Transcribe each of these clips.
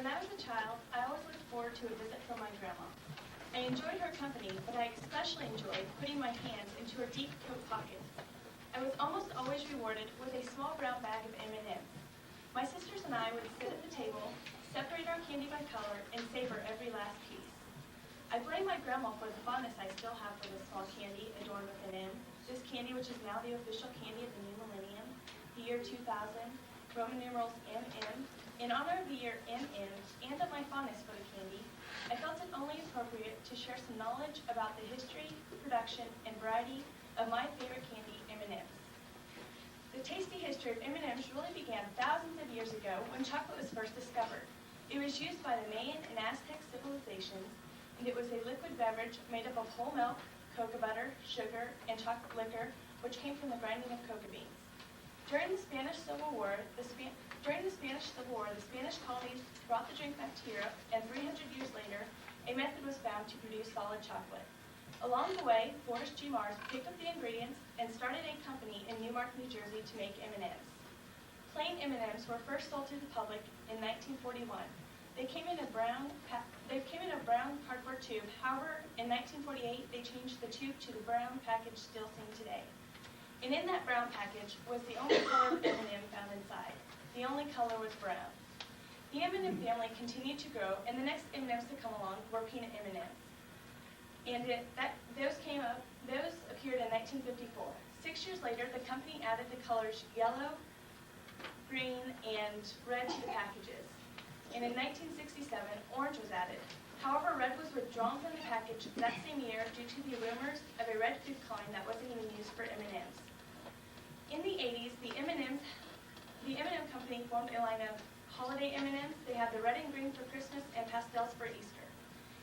When I was a child, I always looked forward to a visit from my grandma. I enjoyed her company, but I especially enjoyed putting my hands into her deep coat pockets. I was almost always rewarded with a small brown bag of M&Ms. My sisters and I would sit at the table, separate our candy by color, and savor every last piece. I blame my grandma for the fondness I still have for this small candy adorned with an M, this candy which is now the official candy of the new millennium, the year 2000, Roman numerals MM. In honor of the year MM and of my fondness for the candy, I felt it only appropriate to share some knowledge about the history, production, and variety of my favorite candy, M&Ms. The tasty history of M&Ms really began thousands of years ago when chocolate was first discovered. It was used by the Mayan and Aztec civilizations, and it was a liquid beverage made up of whole milk, cocoa butter, sugar, and chocolate liquor, which came from the grinding of cocoa beans. During the Spanish Civil War, the Spanish colonies brought the drink back to Europe, and 300 years later, a method was found to produce solid chocolate. Along the way, Forrest G. Mars picked up the ingredients and started a company in Newmark, New Jersey to make M&Ms. Plain M&Ms were first sold to the public in 1941. They came in a brown cardboard tube. However, in 1948, they changed the tube to the brown package still seen today. And in that brown package was the only color of M&M found inside. The only color was brown. The M&M family continued to grow, and the next M&Ms to come along were peanut M&Ms. And those appeared in 1954. 6 years later, the company added the colors yellow, green, and red to the packages. And in 1967, orange was added. However, red was withdrawn from the package that same year due to the rumors of a red food coloring that wasn't even used for M&Ms. In the 80s, the M&M company formed a line of holiday M&Ms. They had the red and green for Christmas and pastels for Easter.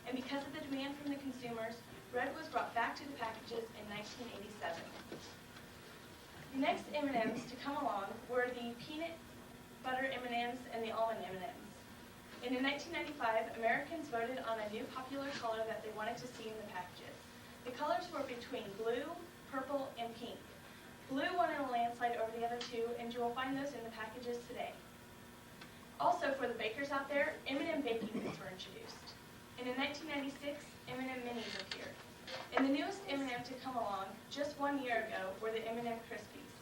And because of the demand from the consumers, red was brought back to the packages in 1987. The next M&Ms to come along were the peanut butter M&Ms and the almond M&Ms. And in 1995, Americans voted on a new popular color that they wanted to see in the packages. The colors were between blue, purple, and pink. Blue won in a landslide over the other two, and you will find those in the packages today. Also, for the bakers out there, M&M baking kits were introduced. And in 1996, M&M Minis appeared. And the newest M&M to come along, just 1 year ago, were the M&M Crispies.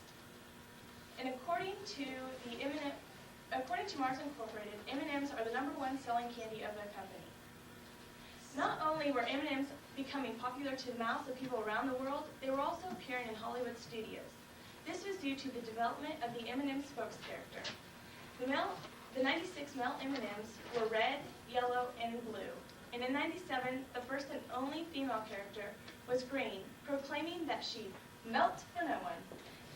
And according to Mars Incorporated, M&Ms are the #1 selling candy of their company. Not only were M&Ms becoming popular to the mouths of people around the world, they were also appearing in Hollywood studios. This was due to the development of the M&M spokes character. The 96 Melt M&Ms were red, yellow, and blue. And in 97, the first and only female character was green, proclaiming that she melt for no one.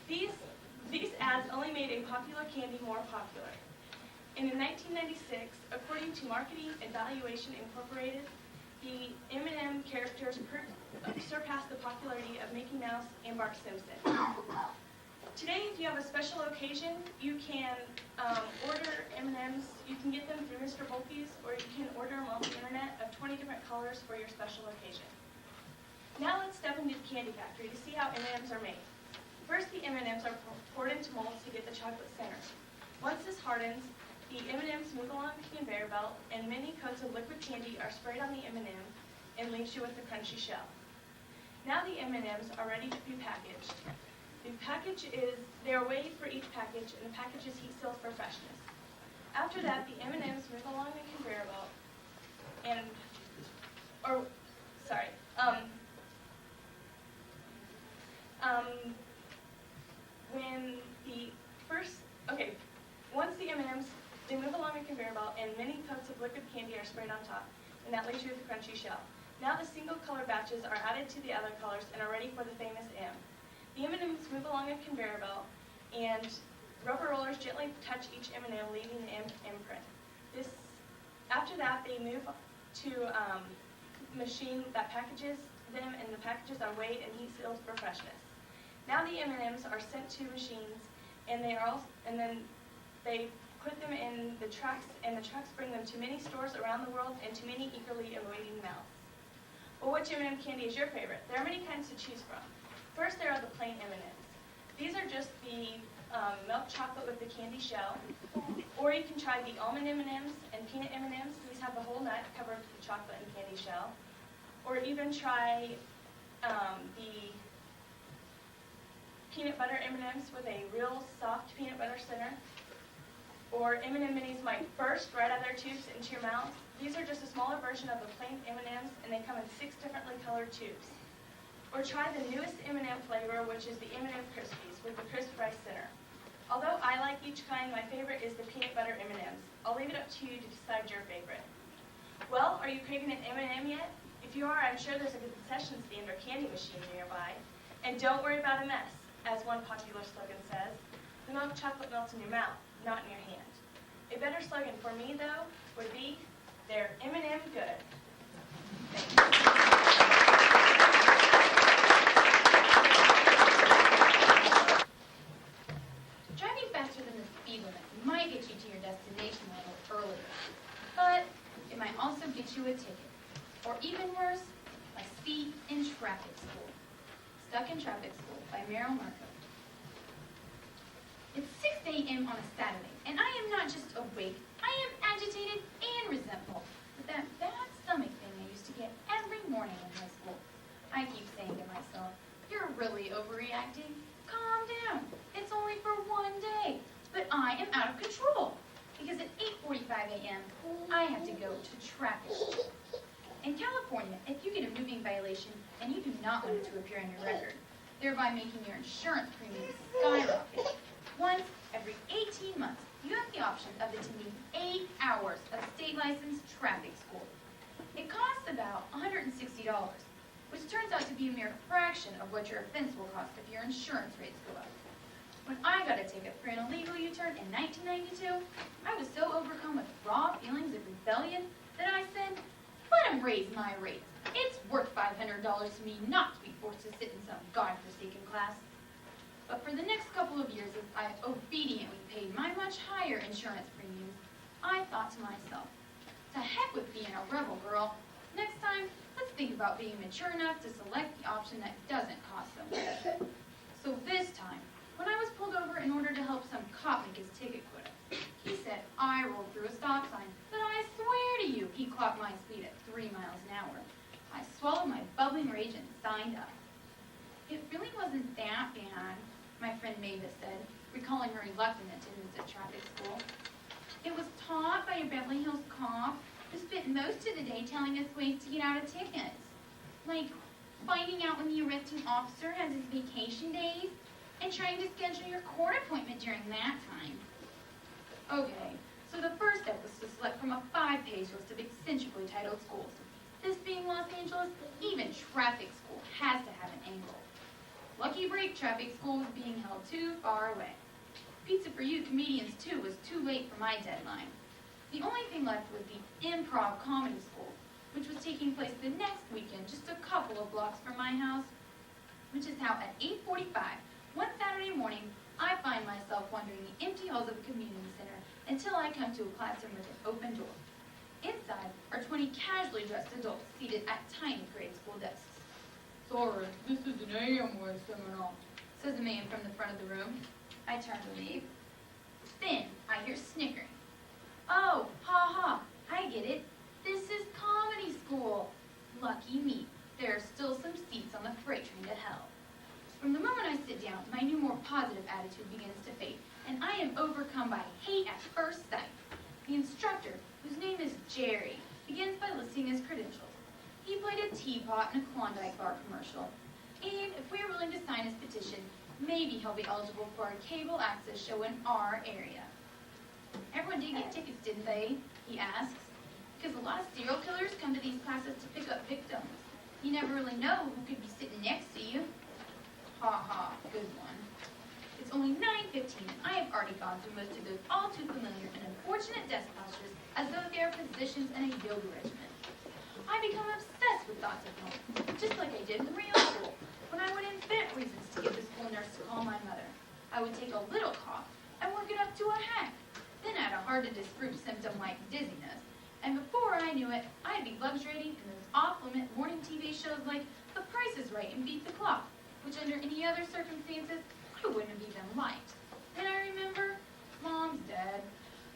These ads only made a popular candy more popular. And in 1996, according to Marketing Evaluation Incorporated, the M&M characters surpassed the popularity of Mickey Mouse and Bart Simpson. Today, if you have a special occasion, you can order M&Ms. You can get them through Mr. Bulkey's, or you can order them on the internet of 20 different colors for your special occasion. Now let's step into the candy factory to see how M&Ms are made. First, the M&Ms are poured into molds to get the chocolate center. Once this hardens, the M&Ms move along the conveyor belt, and many coats of liquid candy are sprayed on the M&M and leaves you with a crunchy shell. Now the M&Ms are ready to be packaged. They are weighed for each package, and the package is heat sealed for freshness. After that, the M&Ms move along the conveyor belt, once the M&Ms, they move along the conveyor belt, and many coats of liquid candy are sprayed on top, and that leaves you with a crunchy shell. Now the single color batches are added to the other colors and are ready for the famous M. The M&Ms move along a conveyor belt, and rubber rollers gently touch each M&M, leaving the M imprint. After that, they move to a machine that packages them, and the packages are weighed and heat sealed for freshness. Now the M&Ms are sent to machines, and then they put them in the trucks, and the trucks bring them to many stores around the world and to many eagerly awaiting mouths. Well, which M&M candy is your favorite? There are many kinds to choose from. First, there are the plain M&Ms. These are just the milk chocolate with the candy shell, Or you can try the almond M&Ms and peanut M&Ms. These have the whole nut covered with chocolate and candy shell. Or even try the peanut butter M&Ms with a real soft peanut butter center. Or M&M Minis might burst right out of their tubes into your mouth. These are just a smaller version of the plain M&Ms, and they come in 6 differently colored tubes. Or try the newest M&M flavor, which is the M&M Crispies with the crisp rice center. Although I like each kind, my favorite is the peanut butter M&Ms. I'll leave it up to you to decide your favorite. Well, are you craving an M&M yet? If you are, I'm sure there's a concession stand or candy machine nearby. And don't worry about a mess, as one popular slogan says. The milk chocolate melts in your mouth, not in your hand. A better slogan for me, though, would be, they're M&M good. Thank you. Driving faster than the speed limit might get you to your destination a little earlier, but it might also get you a ticket. Or even worse, a seat in traffic school. Stuck in Traffic School by Meryl Marco. It's 6 a.m. on a Saturday, and I am not just awake, I am agitated and resentful with that bad stomach thing I used to get every morning in high school. I keep saying to myself, you're really overreacting. Calm down. It's only for one day. But I am out of control, because at 8:45 a.m., I have to go to traffic school. In California, if you get a moving violation and you do not want it to appear on your record, thereby making your insurance premiums skyrocket, once every 18 months, you have the option of attending 8 hours of state-licensed traffic school. It costs about $160, which turns out to be a mere fraction of what your offense will cost if your insurance rates go up. When I got a ticket for an illegal U-turn in 1992, I was so overcome with raw feelings of rebellion that I said, let them raise my rates. It's worth $500 to me not to be forced to sit in some godforsaken class. But for the next couple of years, as I obediently paid my much higher insurance premiums, I thought to myself, to heck with being a rebel girl. Next time, let's think about being mature enough to select the option that doesn't cost so much. So this time, when I was pulled over in order to help some cop make his ticket quota, he said I rolled through a stop sign, but I swear to you, he clocked my speed at 3 miles an hour. I swallowed my bubbling rage and signed up. It really wasn't that bad, my friend Mavis said, recalling her reluctant attendance at traffic school. It was taught by a Beverly Hills cop who spent most of the day telling us ways to get out of tickets, like finding out when the arresting officer has his vacation days and trying to schedule your court appointment during that time. Okay, so the first step was to select from a 5-page list of eccentrically titled schools. This being Los Angeles, even traffic school has to have an angle. Lucky break, traffic school was being held too far away. Pizza for You Comedians 2 was too late for my deadline. The only thing left was the Improv Comedy School, which was taking place the next weekend just a couple of blocks from my house, which is how at 8:45, one Saturday morning, I find myself wandering the empty halls of a community center until I come to a classroom with an open door. Inside are 20 casually dressed adults seated at tiny grade school desks. Sorry, this is an AMY seminar, says a man from the front of the room. I turn to leave. Then I hear snickering. Oh, ha ha, I get it. This is comedy school. Lucky me. There are still some seats on the freight train to hell. From the moment I sit down, my new, more positive attitude begins to fade, and I am overcome by hate at first sight. The instructor, whose name is Jerry, begins by listing his credentials. He played a teapot in a Klondike bar commercial, and if we are willing to sign his petition, maybe he'll be eligible for a cable access show in our area. Everyone did get tickets, didn't they? He asks. Because a lot of serial killers come to these classes to pick up victims. You never really know who could be sitting next to you. Ha ha, good one. It's only 9:15, and I have already gone through most of those all too familiar and unfortunate desk postures as though they are positions in a yoga regimen. I become obsessed with thoughts of home, just like I did in real school, when I would invent reasons to get the school nurse to call my mother. I would take a little cough and work it up to a hack, then add a hard-to-disprove symptom like dizziness, and before I knew it, I'd be luxuriating in those off-limit morning TV shows like The Price is Right and Beat the Clock, which under any other circumstances, I wouldn't have even liked. Then I remember, Mom's dead.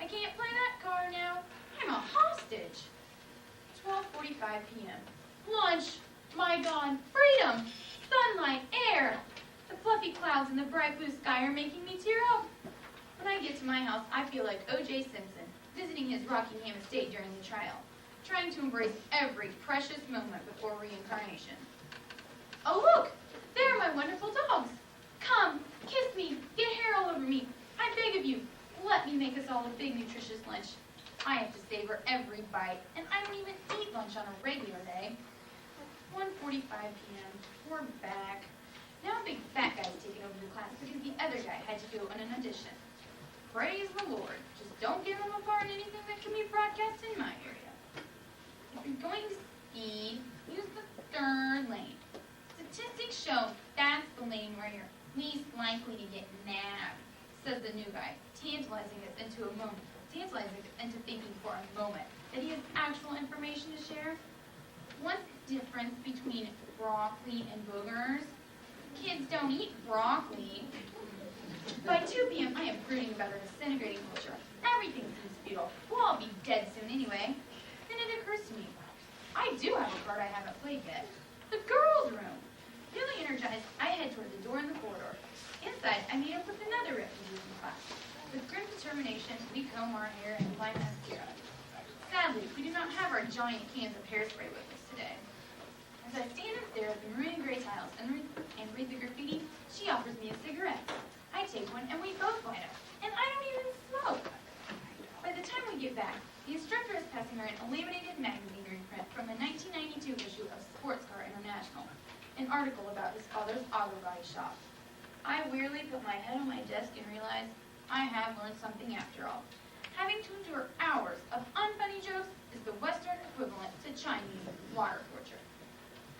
I I can't play that card now. I'm a hostage. 12:45 p.m. Lunch. My God. Freedom. Sunlight. Air. The fluffy clouds and the bright blue sky are making me tear up. When I get to my house, I feel like O.J. Simpson, visiting his Rockingham estate during the trial, trying to embrace every precious moment before reincarnation. Oh, look! There are my wonderful dogs. Come, kiss me, get hair all over me. I beg of you, let me make us all a big, nutritious lunch. I have to savor every bite, and I don't even eat lunch on a regular day. 1:45 p.m. We're back. Now a big fat guy's taking over the class because the other guy had to go on an audition. Praise the Lord. Just don't give him a part in anything that can be broadcast in my area. If you're going to speed, use the third lane. Statistics show that's the lane where you're least likely to get nabbed, says the new guy, tantalizing us into thinking for a moment that he has actual information to share. What's the difference between broccoli and boogers? Kids don't eat broccoli. By 2 p.m., I am brooding about our disintegrating culture. Everything seems futile. We'll all be dead soon anyway. Then it occurs to me, I do have a card I haven't played yet. The girls' room. Newly energized, I head toward the door in the corridor. Inside, I meet up with another refugee from class. With grim determination, we comb our hair and apply mascara. Sadly, we do not have our giant cans of hairspray with us today. As I stand and stare at the maroon and gray tiles and read the graffiti, she offers me a cigarette. I take one and we both light up, and I don't even smoke. By the time we get back, the instructor is passing her an laminated magazine reprint from the 1992 issue of Sports Car International, an article about his father's auto body shop. I wearily put my head on my desk and realize I have learned something after all. Having to endure hours of unfunny jokes is the Western equivalent to Chinese water torture,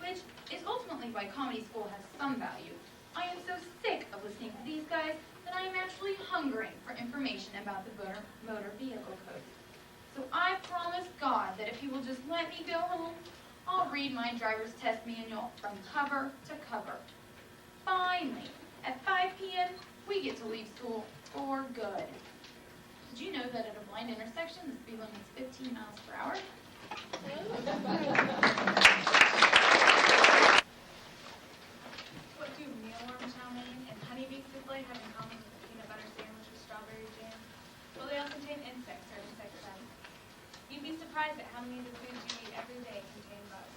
which is ultimately why comedy school has some value. I am so sick of listening to these guys that I am actually hungering for information about the motor vehicle code. So I promise God that if he will just let me go home, I'll read my driver's test manual from cover to cover. Finally, at 5 p.m., we get to leave school for good. Did you know that at a blind intersection, the speed limit is 15 miles per hour? What do mealworm chow mein and honeybee souffle have in common with a peanut butter sandwich with strawberry jam? Well, they all contain insects or insecticides. You'd be surprised at how many of the foods you eat every day contain bugs.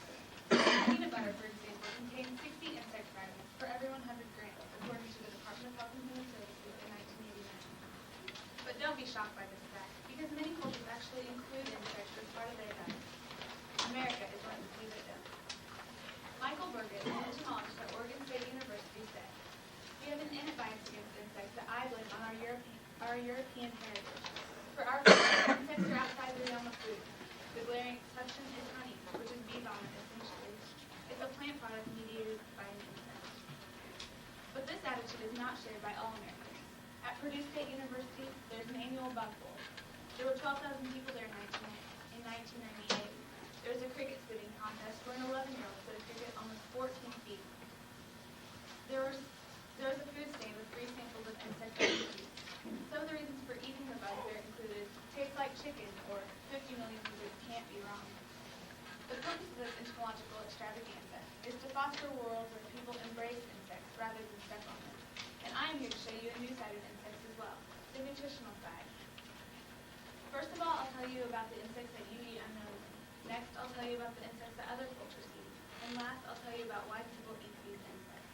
Peanut butter, for example, contains 60 insect fragments for every 100 grams, according to the Department of Health and Human Services in 1989. But don't be shocked by this fact, because many cultures actually include insects as part of their diet. America is one of the few that don't. Michael Burgess, an entomologist at Oregon State University, said, "We have an innate bias against insects that I blame on our European heritage. For our culture, insects are outside the realm of food. The glaring exception is honey, which is bee vomit essentially. It's a plant product mediated by an insect." But this attitude is not shared by all Americans. At Purdue State University, there's an annual bug bowl. There were 12,000 people there in 1998. There was a cricket spitting contest where an 11-year-old spit a cricket almost 14 feet. There was a food stand with free samples of insect recipes. Some of the reasons for eating the bugs there included tastes like chicken or 50 million foods can't be wrong. The purpose of this entomological extravaganza is to foster a world where people embrace insects rather than step on them. And I am here to show you a new side of insects as well, the nutritional side. First of all, I'll tell you about the insects that you eat unknowingly. Next, I'll tell you about the insects that other cultures eat. And last, I'll tell you about why people eat these insects.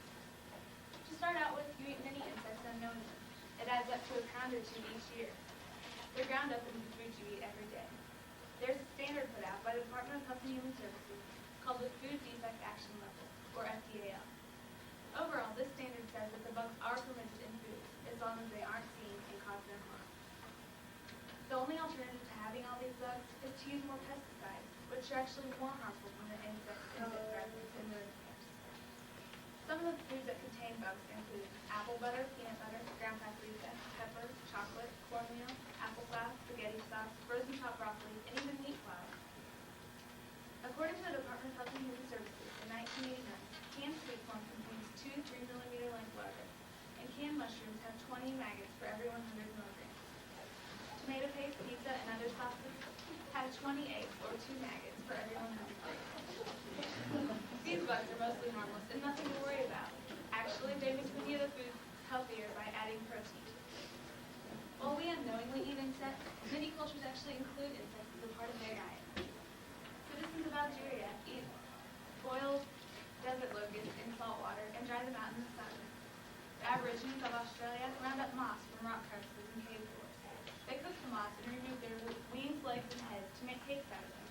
To start out with, you eat many insects unknowingly. It adds up to a pound or two each year. They're ground up in the foods you eat every day. There's a standard put out by the Department of Health and Human Services called the Food Defect Action Level, or FDAL. Overall, this standard says that the bugs are permitted in foods as long as they aren't seen and cause them harm. The only alternative to having all these bugs is to use more pesticides, which are actually more harmful than the insect fragments in the repairs. Some of the foods that contain bugs include apple butter, peanut butter, ground paprika, pepper, chocolate, cornmeal, applesauce, spaghetti sauce, frozen chopped broccoli, and even wheat flour. According to the Department of Health and Human Services, in 1989, canned sweet corn contains 2 3-millimeter length larvae, and canned mushrooms have 20 maggots for every 100 milligrams. To tomato paste, pizza, and other sauces have 20 eggs or 2 maggots for every 100 grams. These bugs are mostly harmless and nothing to worry about. Actually, they make many of the foods healthier by adding protein. While we unknowingly eat insects, many cultures actually include insects as a part of their diet. Citizens of Algeria eat boiled desert locusts in salt water and dry them out in the sun. The Aborigines of Australia round up moss from rock crevices and cave floors. They cook the moss and remove their wings, legs, and heads to make cakes out of them.